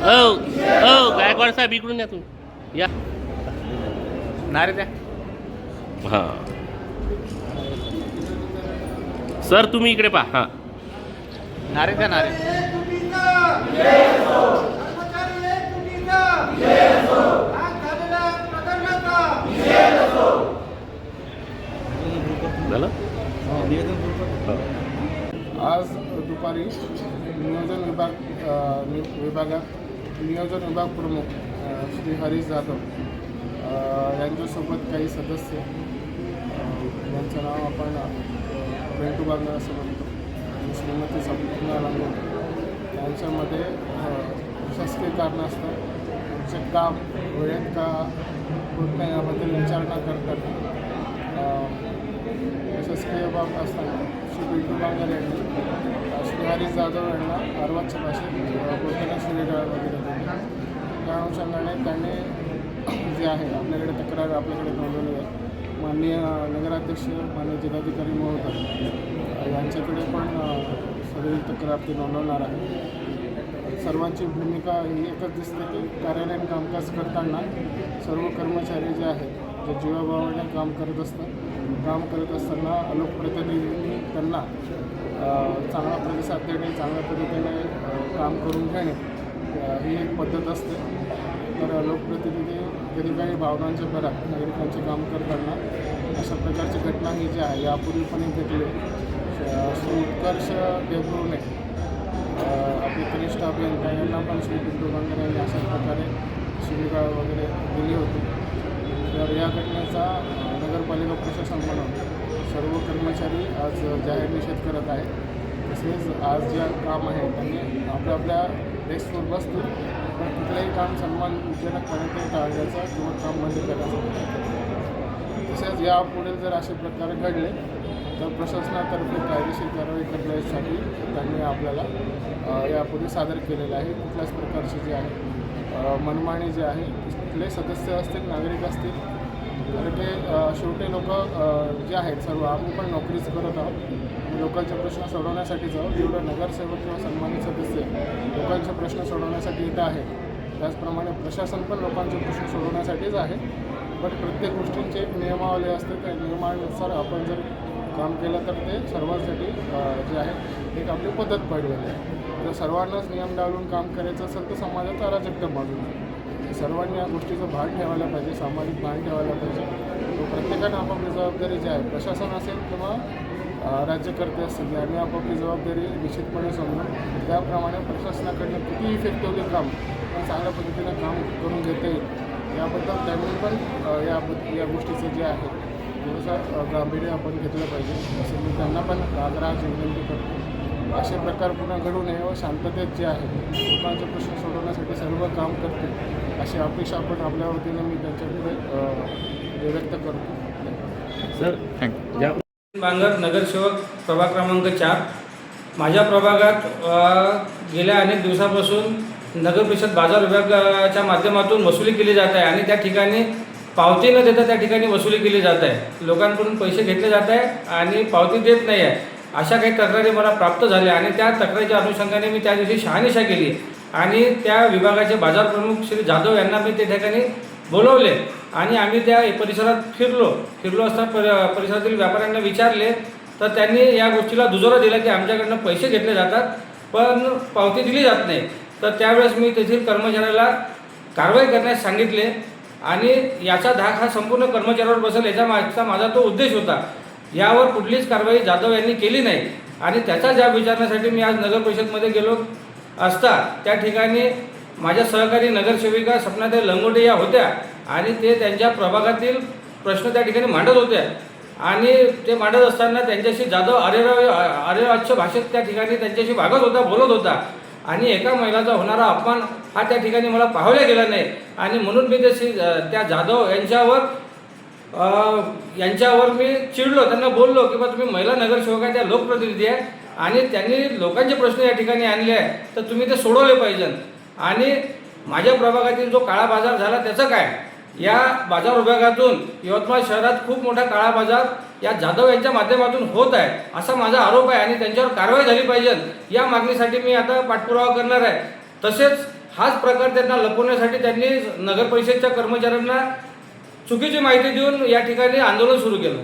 गायकवाड साहेब इकडून या तुम्ही या नारे द्या. हां सर तुम्ही इकडे पहा. हां नारे द्या नारे. झालं. आज दुपारी नियोजन विभागात नियोजन विभाग प्रमुख श्री हरीश जाधव यांच्यासोबत काही सदस्य यांचं नाव आपण वेंटू बांगडे असं म्हणतो आणि श्रीमती सपना लांगोटे यांच्यामध्ये प्रशासकीय कारणास्तव त्यांचे काम वेळेत का होत नाही याबद्दल विचारणा करतात. प्रशासकीय बाब असताना श्री वेंटू बांगडे यांनी श्री हरीश जाधव यांना अर्वाच्य भाषेत बोलताना शिवीगाळ वगैरे दिली. त्या अनुषंगाने त्यांनी जे आहे आपल्याकडे तक्रार आपल्याकडे नोंदवली आहे. माननीय नगराध्यक्ष माननीय जिल्हाधिकारी महोदय यांच्याकडे पण सदरील तक्रार ती नोंदवणार आहे. सर्वांची भूमिका ही एकच दिसते की कार्यालयीन कामकाज करताना सर्व कर्मचारी जे आहेत जे जीवाभावाने काम करत असताना लोकप्रतिनिधींनी त्यांना चांगला प्रतिसाद देणे चांगल्या पद्धतीने काम करून घेणे ही एक पद्धत असते. तर लोकप्रतिनिधी कधी काही भावनांच्या भरात नागरिकांचे काम करताना अशा प्रकारची घटना ही जी आहे यापूर्वी पण घेतली. श्री उत्कर्ष देवगुरुने आपले कनिष्ठ अभियंता यांना पण श्री वेंटू बांगडे यांनी अशा प्रकारे शिवीगाळ वगैरे दिली होती. तर या घटनेचा नगरपालिका प्रशासन म्हणून सर्व कर्मचारी आज जाहीर निषेध करत आहेत. तसेच आज जे काम आहे त्यांनी आपल्या डेस्कवर बसतील पण कुठलंही काम सन्मानजनक करण्यात टाळण्याचा किंवा काम बंद करण्याचा. तसेच यापुढे जर असे प्रकार घडले तर प्रशासनातर्फे कायदेशीर कारवाई करण्यासाठी त्यांनी आपल्याला यापूर्वी सादर केलेलं आहे. कुठल्याच प्रकारचे जे आहे मनमानी जे आहे कुठले सदस्य असतील नागरिक असतील तर ते शेवटी लोक जे आहेत सर्व आम्ही पण नोकरीच करत आहोत. लोकांचे प्रश्न सोडवण्यासाठीच आहोत. जेवढं नगरसेवक किंवा सन्मानित सदस्य लोकांचे प्रश्न सोडवण्यासाठी इथं आहे त्याचप्रमाणे प्रशासन पण लोकांचे प्रश्न सोडवण्यासाठीच आहे. पण प्रत्येक गोष्टींची एक नियमावली असते. त्या नियमानुसार आपण जर काम केलं तर ते सर्वांसाठी जे आहे एक आपली पद्धत पडलेली आहे. जर सर्वांनाच नियम डावलून काम करायचं असेल तर समाजाचा अराजकता बाजूला सर्वांनी या गोष्टीचं भान ठेवायला पाहिजे. सामाजिक भान ठेवायला पाहिजे. प्रत्येकानं आपापली जबाबदारी जी आहे प्रशासन असेल किंवा राज्यकर्ते असतील यांनी आपापली जबाबदारी निश्चितपणे समजून त्याप्रमाणे प्रशासनाकडनं किती इफेक्टिव्हली काम चांगल्या पद्धतीनं काम करून घेता येईल याबद्दल त्यांनी पण या गोष्टीचं जे आहे थोडंसं गांभीर्य आपण घेतलं पाहिजे असं मी त्यांना पण आग्रहाची विनंती करतो. असे प्रकार पुन्हा घडू नये व शांततेत जे आहे लोकांचे प्रश्न सोडवण्यासाठी सर्व काम करतील अशी अपेक्षा आपण आपल्या वतीने मी त्यांच्याकडे व्यक्त करतो. Sir thank you. बांगर नगरसेवक प्रभाग क्रमांक 4. माझ्या प्रभागात गेल्या अनेक दिवसापासून नगर परिषद बाजार विभागाच्या माध्यमातून वसुली केली जात आहे आणि त्या ठिकाणी पावती न देता त्या ठिकाणी वसुली केली जात आहे. लोकांकडून पैसे घेतले जात आहे आणि पावती देत नाही आहे. अशा काही तक्रारी मला प्राप्त झाल्या आणि त्या तक्रारीच्या अनुषंगाने मी त्या दिवशी शहानिशा केली आणि त्या विभागाचे बाजार प्रमुख श्री जाधव यांना मी त्या ठिकाणी बोलवले आणि आम्ही त्या परिसरात फिरलो असता परिसरातील व्यापाऱ्यांना विचारले तर त्यांनी या गोष्टीला दुजोरा दिला की आमच्याकडनं पैसे घेतले जातात पण पावती दिली जात नाही. तर त्यावेळेस मी तेथील कर्मचाऱ्याला कारवाई करण्यास सांगितले आणि याचा धाक हा संपूर्ण कर्मचाऱ्यावर बसेल याच्या मागचा माझा तो उद्देश होता. यावर कुठलीच कारवाई जाधव यांनी केली नाही आणि त्याचा जाब विचारण्यासाठी मी आज नगर परिषदमध्ये गेलो असता त्या ठिकाणी माझ्या सहकारी नगरसेविका सपनाताई लंगोटे या होत्या आणि ते त्यांच्या प्रभागातील प्रश्न त्या ठिकाणी मांडत होत्या आणि ते मांडत असताना त्यांच्याशी जाधव अरेवाच्य भाषेत त्या ठिकाणी त्यांच्याशी वागत होता बोलत होता आणि एका महिलाचा होणारा अपमान हा त्या ठिकाणी मला पाहल्या गेला नाही आणि म्हणून मी त्या जाधव यांच्यावर मी चिडलो. त्यांना बोललो की बा तुम्ही महिला नगरसेवक आहे त्या लोकप्रतिनिधी आहे आणि त्यांनी लोकांचे प्रश्न या ठिकाणी आणले आहे तर तुम्ही ते सोडवले पाहिजे. आणि माझ्या प्रभागातील जो काळा बाजार झाला त्याचं काय. या बाजार विभागातून यवतमाळ शहरात खूप मोठा काळा बाजार या जाधव यांच्या माध्यमातून होत आहे असा माझा आरोप आहे आणि त्यांच्यावर कारवाई झाली पाहिजे या मागणीसाठी मी आता पाठपुरावा करणार आहे. तसेच हाच प्रकार त्यांना लपवण्यासाठी त्यांनी नगर परिषदेच्या कर्मचाऱ्यांना चुकीची माहिती देऊन या ठिकाणी आंदोलन सुरू केलं.